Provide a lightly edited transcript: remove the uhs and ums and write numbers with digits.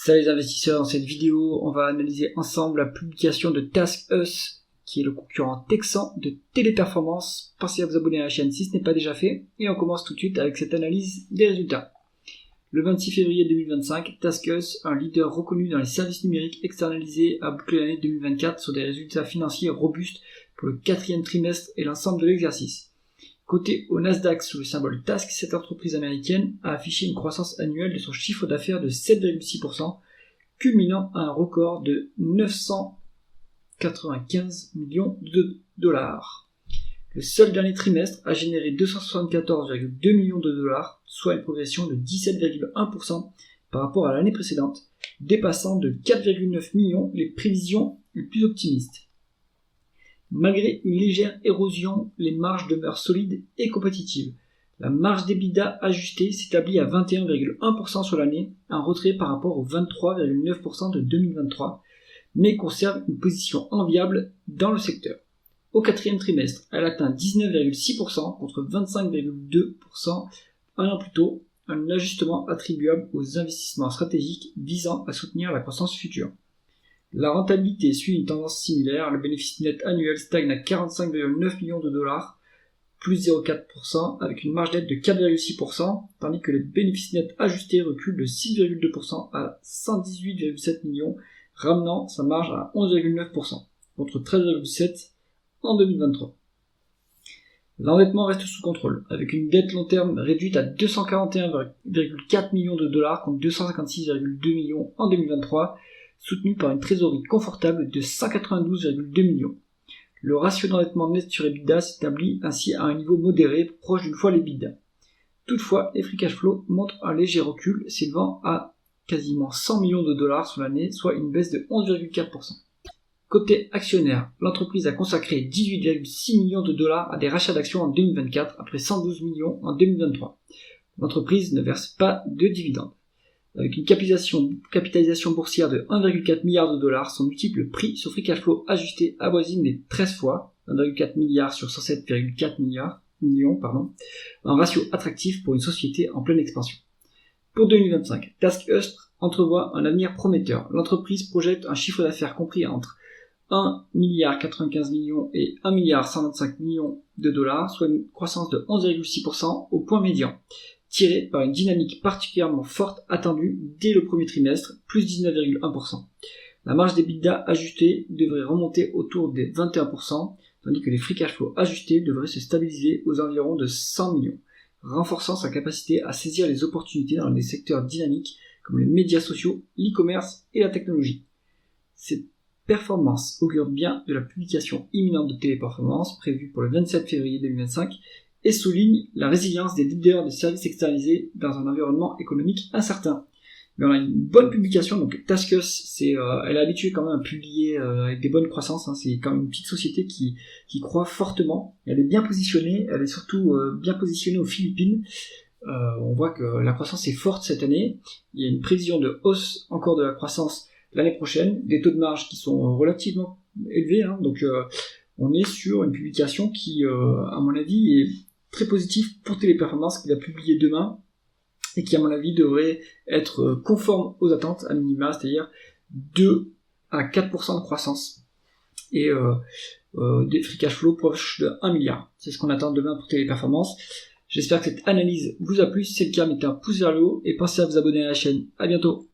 Salut les investisseurs, dans cette vidéo, on va analyser ensemble la publication de TaskUs, qui est le concurrent texan de Téléperformance. Pensez à vous abonner à la chaîne si ce n'est pas déjà fait, et on commence tout de suite avec cette analyse des résultats. Le 26 février 2025, TaskUs, un leader reconnu dans les services numériques externalisés, a bouclé l'année 2024 sur des résultats financiers robustes pour le quatrième trimestre et l'ensemble de l'exercice. Cotée au Nasdaq sous le symbole TASK, cette entreprise américaine a affiché une croissance annuelle de son chiffre d'affaires de 7,6%, culminant à un record de 995 millions de dollars. Le seul dernier trimestre a généré 274,2 millions de dollars, soit une progression de 17,1% par rapport à l'année précédente, dépassant de 4,9 millions les prévisions les plus optimistes. Malgré une légère érosion, les marges demeurent solides et compétitives. La marge d'EBITDA ajustée s'établit à 21,1% sur l'année, un retrait par rapport aux 23,9% de 2023, mais conserve une position enviable dans le secteur. Au quatrième trimestre, elle atteint 19,6% contre 25,2% un an plus tôt, un ajustement attribuable aux investissements stratégiques visant à soutenir la croissance future. La rentabilité suit une tendance similaire, le bénéfice net annuel stagne à 45,9 millions de dollars, plus 0,4%, avec une marge nette de 4,6%, tandis que le bénéfice net ajusté recule de 6,2% à 118,7 millions, ramenant sa marge à 11,9%, contre 13,7% en 2023. L'endettement reste sous contrôle, avec une dette long terme réduite à 241,4 millions de dollars contre 256,2 millions en 2023, soutenu par une trésorerie confortable de 192,2 millions. Le ratio d'endettement net sur EBITDA s'établit ainsi à un niveau modéré, proche d'une fois l'EBITDA. Toutefois, les free cash flow montrent un léger recul, s'élevant à quasiment 100 millions de dollars sur l'année, soit une baisse de 11,4%. Côté actionnaire, l'entreprise a consacré 18,6 millions de dollars à des rachats d'actions en 2024, après 112 millions en 2023. L'entreprise ne verse pas de dividendes. Avec une capitalisation boursière de 1,4 milliard de dollars, son multiple prix sur free cash flow ajusté avoisine les 13 fois, 1,4 milliard sur 107,4 millions, un ratio attractif pour une société en pleine expansion. Pour 2025, TaskUs entrevoit un avenir prometteur. L'entreprise projette un chiffre d'affaires compris entre 1,95 milliard et 1,125 milliard de dollars, soit une croissance de 11,6% au point médian, tiré par une dynamique particulièrement forte attendue dès le premier trimestre, plus 19,1%. La marge d'EBITDA ajustée devrait remonter autour des 21%, tandis que les free cash flow ajustés devraient se stabiliser aux environs de 100 millions, renforçant sa capacité à saisir les opportunités dans des secteurs dynamiques comme les médias sociaux, l'e-commerce et la technologie. Cette performance augure bien de la publication imminente de Téléperformance prévue pour le 27 février 2025 et souligne la résilience des leaders de services externalisés dans un environnement économique incertain. Mais on a une bonne publication, donc TaskUs, elle est habituée quand même à publier avec des bonnes croissances, c'est quand même une petite société qui croît fortement, elle est bien positionnée, elle est surtout bien positionnée aux Philippines. On voit que la croissance est forte cette année, il y a une prévision de hausse encore de la croissance l'année prochaine, des taux de marge qui sont relativement élevés, donc on est sur une publication qui, à mon avis, est très positif pour Téléperformance, qui va publier demain et qui, à mon avis, devrait être conforme aux attentes à minima, c'est-à-dire 2 à 4% de croissance et des free cash flow proches de 1 milliard. C'est ce qu'on attend demain pour Téléperformance. J'espère que cette analyse vous a plu. Si c'est le cas, mettez un pouce vers le haut et pensez à vous abonner à la chaîne. À bientôt.